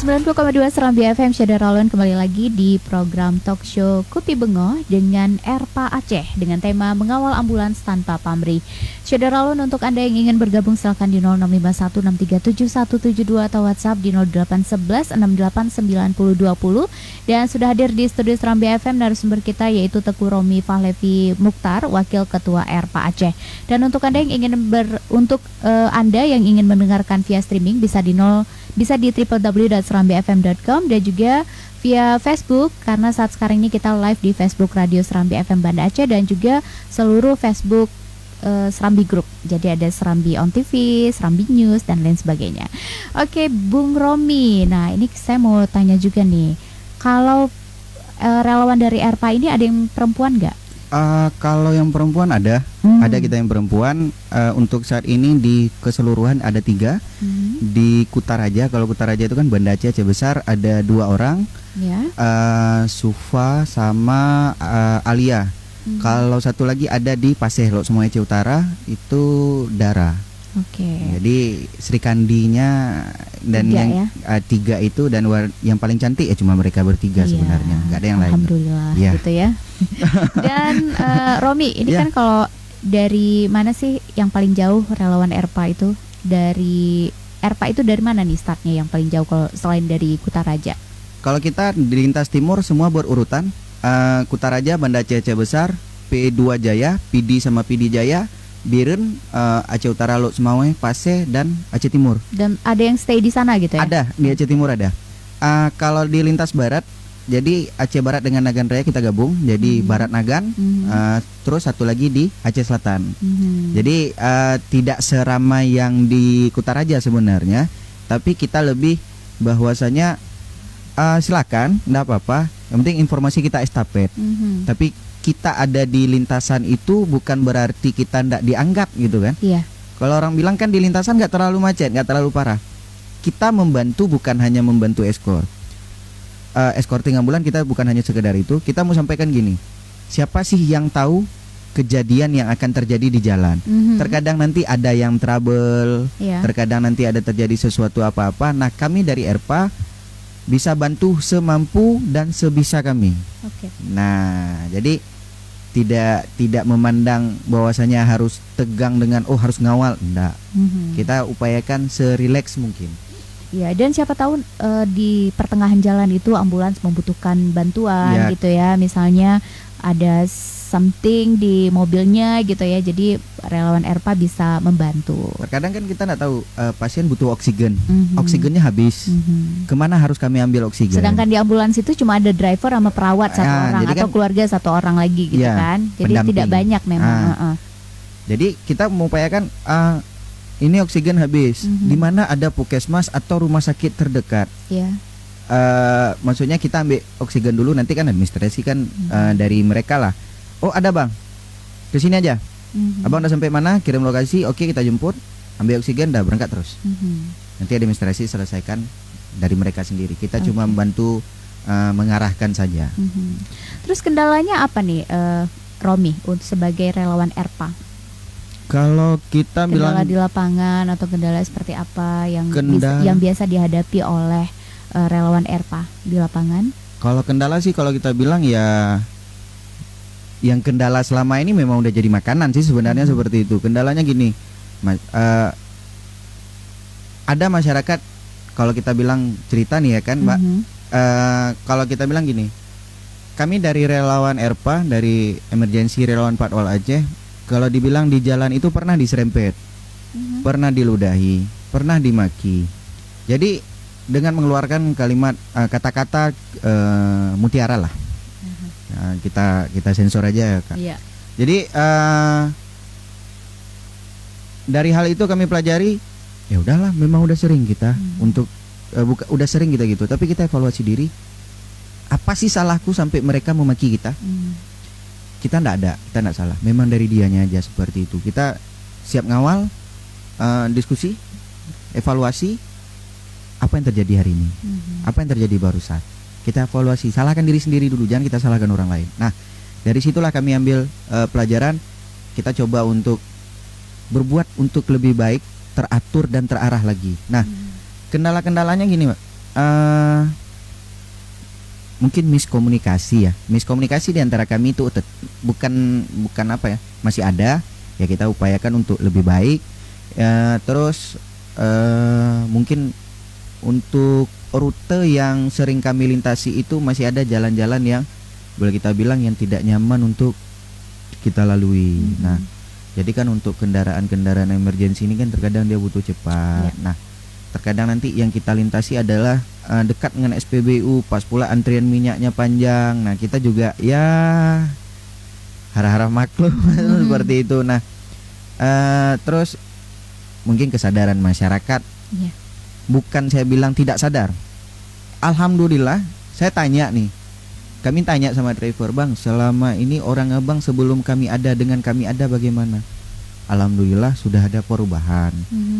90,2 Serambi FM Syederalun kembali lagi di program talk show Kopi Bengo dengan Erpa Aceh dengan tema mengawal ambulans tanpa pamrih. Syederalun untuk Anda yang ingin bergabung silakan di 0651637172 atau WhatsApp di 0811689020. Dan sudah hadir di studio Serambi FM narasumber kita yaitu Teguh Romi Fahlevi Mukhtar, Wakil Ketua Erpa Aceh. Dan untuk Anda yang ingin Anda yang ingin mendengarkan via streaming bisa di www.serambifm.com dan juga via Facebook karena saat sekarang ini kita live di Facebook Radio Serambi FM Banda Aceh dan juga seluruh Facebook Serambi Group. Jadi ada Serambi On TV, Serambi News dan lain sebagainya. Oke, Bung Romi. Nah, ini saya mau tanya juga nih. Kalau relawan dari Erpa ini ada yang perempuan nggak? Kalau yang perempuan ada kita yang perempuan. Untuk saat ini di keseluruhan ada 3 di Kutaraja. Kalau Kutaraja itu kan Banda Aceh Besar ada 2 orang, Sufa sama Alia. Kalau satu lagi ada di Paseh Lok Semoy Aceh Utara itu Dara. Jadi Sri Kandinya dan 3 yang 3 itu dan yang paling cantik ya cuma mereka bertiga sebenarnya, nggak ada yang lain. Alhamdulillah gitu ya. Dan Romi, ini kan kalau dari mana sih yang paling jauh relawan Erpa itu? Dari Erpa itu dari mana nih startnya yang paling jauh kalau selain dari Kutaraja? Kalau kita di lintas timur semua berurutan. Kutaraja, Banda Aceh Besar, P2 Jaya, PD sama PD Jaya, Biren, Aceh Utara, Lok Semoy, Paseh dan Aceh Timur. Dan ada yang stay di sana gitu ya? Ada, di Aceh Timur ada. Kalau di lintas barat, jadi Aceh Barat dengan Nagan Raya kita gabung, jadi Barat Nagan. Terus satu lagi di Aceh Selatan. Jadi tidak seramai yang di Kutaraja sebenarnya, tapi kita lebih bahwasanya silakan, enggak apa-apa. Yang penting informasi kita estafet. Tapi kita ada di lintasan itu bukan berarti kita enggak dianggap gitu kan? Iya. Kalau orang bilang kan di lintasan enggak terlalu macet, enggak terlalu parah. Kita membantu bukan hanya membantu escorting ambulan, kita bukan hanya sekedar itu. Kita mau sampaikan gini, siapa sih yang tahu kejadian yang akan terjadi di jalan? Terkadang nanti ada yang trouble, terkadang nanti ada terjadi sesuatu apa-apa. Nah, kami dari Erpa bisa bantu semampu dan sebisa kami. Nah, jadi tidak memandang bahwasanya harus tegang dengan harus ngawal, enggak. Kita upayakan serileks mungkin. Ya, dan siapa tahu di pertengahan jalan itu ambulans membutuhkan bantuan gitu ya. Misalnya ada something di mobilnya gitu ya. Jadi relawan Erpa bisa membantu. Terkadang kan kita nggak tahu pasien butuh oksigen, oksigennya habis. Kemana harus kami ambil oksigen? Sedangkan di ambulans itu cuma ada driver sama perawat satu orang atau keluarga satu orang lagi gitu kan. Jadi pendamping. Tidak banyak memang. Jadi kita mengupayakan ini oksigen habis. Di mana ada puskesmas atau rumah sakit terdekat? Maksudnya kita ambil oksigen dulu, nanti kan administrasi kan dari mereka lah. Oh ada bang, kesini aja. Abang udah sampai mana? Kirim lokasi. Oke, kita jemput, ambil oksigen, dah berangkat terus. Nanti administrasi selesaikan dari mereka sendiri. Kita cuma membantu mengarahkan saja. Terus kendalanya apa nih, Romi, untuk sebagai relawan Erpa? Kalau kita kendala di lapangan atau kendala seperti apa yang biasa dihadapi oleh relawan Erpa di lapangan? Kalau kendala sih kalau kita bilang ya, yang kendala selama ini memang udah jadi makanan sih sebenarnya seperti itu. Kendalanya gini, ada masyarakat, kalau kita bilang cerita nih ya kan Mbak, kalau kita bilang gini, kami dari relawan Erpa, dari emergency relawan Patwal Aceh, kalau dibilang di jalan itu pernah diserempet, pernah diludahi, pernah dimaki. Jadi dengan mengeluarkan kalimat kata-kata mutiara lah. Kita sensor aja ya Kak. Jadi dari hal itu kami pelajari, ya udahlah, memang udah sering kita untuk udah sering kita gitu. Tapi kita evaluasi diri, apa sih salahku sampai mereka memaki kita? Kita enggak salah. Memang dari dianya aja seperti itu. Kita siap ngawal, diskusi, evaluasi apa yang terjadi hari ini, apa yang terjadi barusan. Kita evaluasi, salahkan diri sendiri dulu, jangan kita salahkan orang lain. Nah, dari situlah kami ambil pelajaran. Kita coba untuk berbuat untuk lebih baik, teratur dan terarah lagi. Nah, kendala-kendalanya gini Mbak, mungkin miskomunikasi di antara kami itu bukan apa ya, masih ada ya, kita upayakan untuk lebih baik. Terus mungkin untuk rute yang sering kami lintasi itu masih ada jalan-jalan yang boleh kita bilang yang tidak nyaman untuk kita lalui. Nah, jadi kan untuk kendaraan-kendaraan emergensi ini kan terkadang dia butuh cepat. Nah, terkadang nanti yang kita lintasi adalah dekat dengan SPBU, pas pula antrian minyaknya panjang. Nah, kita juga ya harap-harap maklum seperti itu. Nah, terus mungkin kesadaran masyarakat, bukan saya bilang tidak sadar. Alhamdulillah, saya tanya nih, kami tanya sama driver, Bang, selama ini orang Abang sebelum kami ada dengan kami ada bagaimana? Alhamdulillah sudah ada perubahan,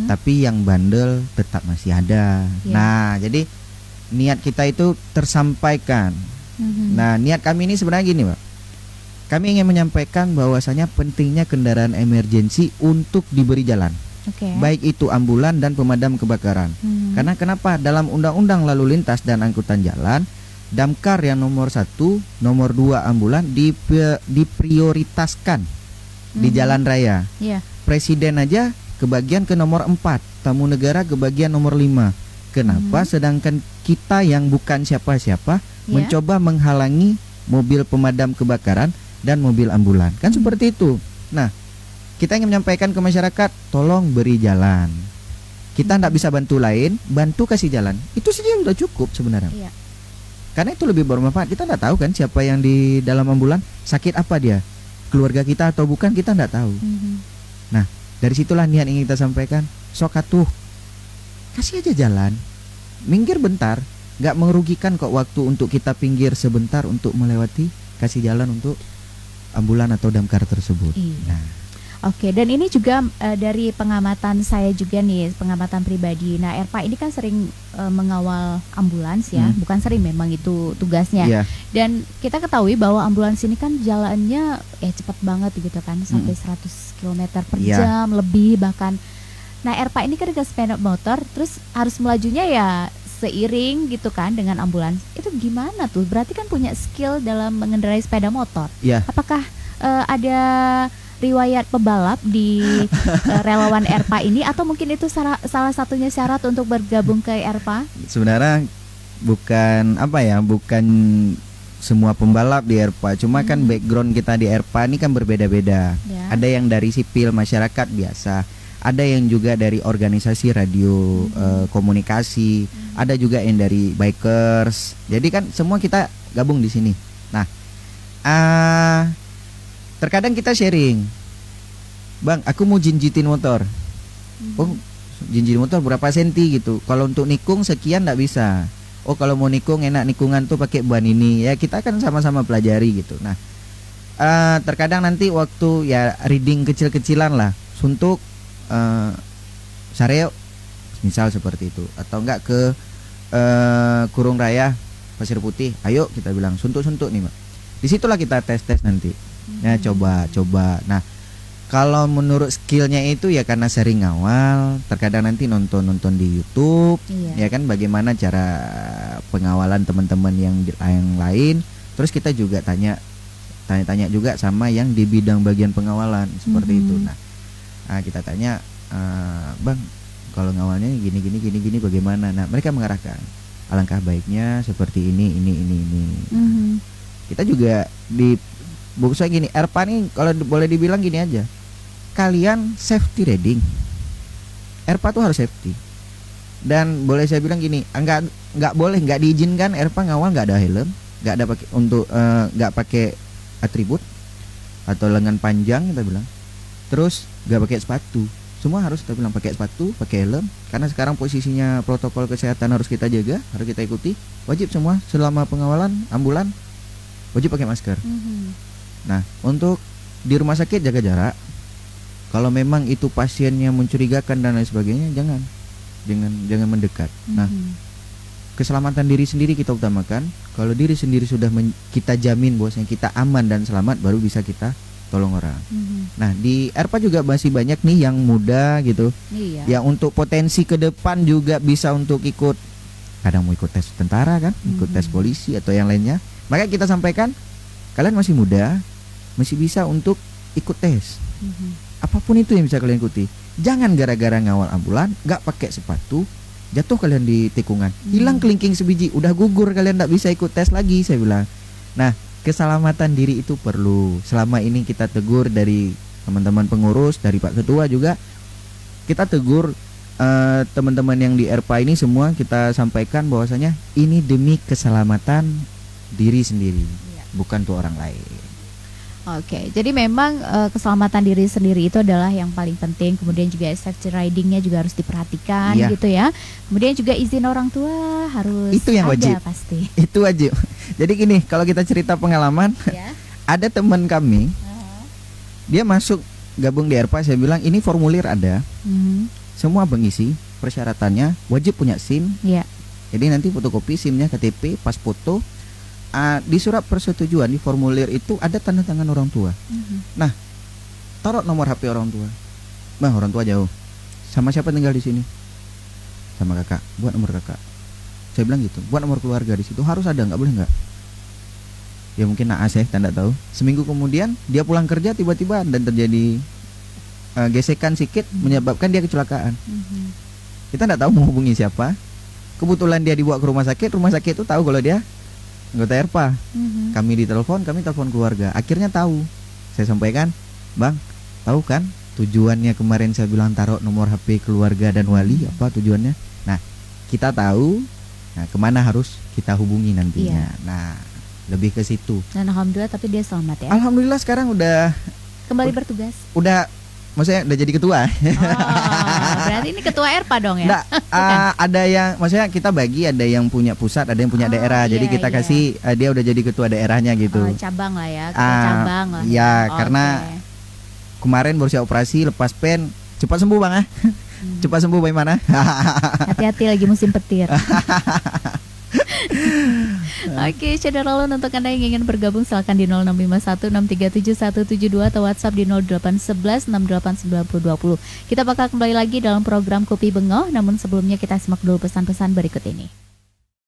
tapi yang bandel tetap masih ada. Nah, jadi niat kita itu tersampaikan. Nah, niat kami ini sebenarnya gini, Pak. Kami ingin menyampaikan bahwasanya pentingnya kendaraan emergensi untuk diberi jalan. Baik itu ambulan dan pemadam kebakaran. Karena kenapa? Dalam Undang-Undang Lalu Lintas dan Angkutan Jalan, Damkar yang nomor 1, nomor 2 ambulan diprioritaskan di jalan raya. Presiden aja kebagian ke nomor 4, tamu negara kebagian nomor 5. Kenapa? Sedangkan kita yang bukan siapa-siapa mencoba menghalangi mobil pemadam kebakaran dan mobil ambulan. Kan seperti itu. Nah, kita ingin menyampaikan ke masyarakat, tolong beri jalan. Kita tidak bisa bantu lain, bantu kasih jalan. Itu saja sudah cukup sebenarnya. Karena itu lebih bermanfaat. Kita tidak tahu kan siapa yang di dalam ambulan, sakit apa dia, keluarga kita atau bukan, kita tidak tahu. Nah, dari situlah niat ingin kita sampaikan. Sok atuh, kasih aja jalan, minggir bentar, nggak merugikan kok waktu untuk kita pinggir sebentar untuk melewati, kasih jalan untuk ambulan atau damkar tersebut. Nah. Oke, dan ini juga dari pengamatan saya juga nih, pengamatan pribadi. Nah, ERPA ini kan sering mengawal ambulans ya, bukan sering, memang itu tugasnya. Dan kita ketahui bahwa ambulans ini kan jalannya cepat banget gitu kan, sampai 100 km per jam lebih bahkan. Nah, ERPA ini kan dengan sepeda motor, terus harus melajunya ya seiring gitu kan dengan ambulans. Itu gimana tuh? Berarti kan punya skill dalam mengendarai sepeda motor. Apakah ada riwayat pebalap di relawan ERPA ini, atau mungkin itu salah satunya syarat untuk bergabung ke ERPA? Sebenarnya bukan bukan semua pembalap di ERPA, cuma kan background kita di ERPA ini kan berbeda-beda. Ada yang dari sipil masyarakat biasa, ada yang juga dari organisasi radio komunikasi, ada juga yang dari bikers. Jadi kan semua kita gabung di sini. Nah, terkadang kita sharing, Bang, aku mau jinjitin motor. Oh, jinjit motor berapa senti gitu. Kalau untuk nikung sekian nggak bisa. Oh, kalau mau nikung enak nikungan tuh pakai ban ini. Ya kita kan sama-sama pelajari gitu. Nah, terkadang nanti waktu ya reading kecil-kecilan lah, suntuk Sareo, misal seperti itu. Atau enggak ke Kurung Raya, Pasir Putih. Ayo kita bilang suntuk-suntuk nih, Mbak. Disitulah kita tes-tes nanti. Ya coba. Nah, kalau menurut skillnya itu ya karena sering ngawal, terkadang nanti nonton di YouTube, ya kan bagaimana cara pengawalan teman-teman yang lain. Terus kita juga tanya juga sama yang di bidang bagian pengawalan seperti itu. Nah, kita tanya, Bang, kalau ngawalnya gini bagaimana? Nah, mereka mengarahkan, alangkah baiknya seperti ini. Kita juga di buku saya gini, ERPA nih kalau boleh dibilang gini aja, kalian safety riding. ERPA tuh harus safety. Dan boleh saya bilang gini, nggak diizinkan ERPA ngawal nggak ada helm, nggak ada pakai untuk nggak pakai atribut atau lengan panjang kita bilang. Terus nggak pakai sepatu. Semua harus kita bilang pakai sepatu, pakai helm, karena sekarang posisinya protokol kesehatan harus kita jaga, harus kita ikuti. Wajib semua selama pengawalan ambulan wajib pakai masker. Nah, untuk di rumah sakit jaga jarak. Kalau memang itu pasiennya mencurigakan dan lain sebagainya, jangan mendekat. Nah, keselamatan diri sendiri kita utamakan. Kalau diri sendiri sudah kita jamin bahwasanya kita aman dan selamat, baru bisa kita tolong orang. Nah, di ERPA juga masih banyak nih yang muda gitu, yang untuk potensi ke depan juga bisa untuk ikut kadang mau ikut tes tentara kan, ikut tes polisi atau yang lainnya. Maka kita sampaikan, kalian masih muda, masih bisa untuk ikut tes. Apapun itu yang bisa kalian ikuti. Jangan gara-gara ngawal ambulan, gak pakai sepatu, jatuh kalian di tikungan, hilang kelingking sebiji, udah gugur, kalian gak bisa ikut tes lagi, saya bilang. Nah, keselamatan diri itu perlu. Selama ini kita tegur dari teman-teman pengurus, dari Pak Ketua juga, kita tegur teman-teman yang di ERPA ini semua kita sampaikan bahwasanya ini demi keselamatan diri sendiri, bukan untuk orang lain. Oke, jadi memang keselamatan diri sendiri itu adalah yang paling penting. Kemudian juga safety ridingnya juga harus diperhatikan, gitu ya. Kemudian juga izin orang tua harus itu yang ada wajib. Pasti. Itu wajib. Jadi gini, kalau kita cerita pengalaman, ada teman kami, dia masuk gabung di ERPA. Saya bilang ini formulir ada. Semua mengisi persyaratannya, wajib punya SIM. Jadi nanti fotokopi SIM-nya, KTP, pas foto. Di surat persetujuan di formulir itu ada tanda tangan orang tua. Nah, taruh nomor HP orang tua. Bah, orang tua jauh. Sama siapa tinggal di sini? Sama kakak. Buat nomor kakak. Saya bilang gitu. Buat nomor keluarga di situ harus ada, nggak boleh nggak? Ya mungkin naas ya, tanda tahu. Seminggu kemudian dia pulang kerja tiba-tiba dan terjadi gesekan sikit menyebabkan dia kecelakaan. Kita nggak tahu mau hubungi siapa. Kebetulan dia dibawa ke rumah sakit itu tahu kalau dia anggota ERPA. Kami ditelepon, kami telepon keluarga. Akhirnya tahu. Saya sampaikan, Bang, tahu kan tujuannya kemarin saya bilang taruh nomor HP keluarga dan wali, apa tujuannya? Nah, kita tahu. Nah, kemana harus kita hubungi nantinya. Nah, lebih ke situ. Dan alhamdulillah tapi dia selamat ya. Alhamdulillah sekarang udah kembali bertugas. Maksudnya udah jadi ketua. Berarti ini ketua ERPA dong ya? Nggak, ada yang, maksudnya kita bagi, ada yang punya pusat, ada yang punya daerah. Jadi kita kasih dia udah jadi ketua daerahnya gitu. Cabang lah ya, ketua cabang lah. Ya, karena kemarin baru saya operasi, lepas pen, cepat sembuh Bang. Cepat sembuh bagaimana? Hati-hati lagi musim petir. Oke, saudara Lun, untuk Anda yang ingin bergabung silakan di 0651637172 atau WhatsApp di 0811689020. Kita bakal kembali lagi dalam program Kopi Bengong, namun sebelumnya kita simak dulu pesan-pesan berikut ini.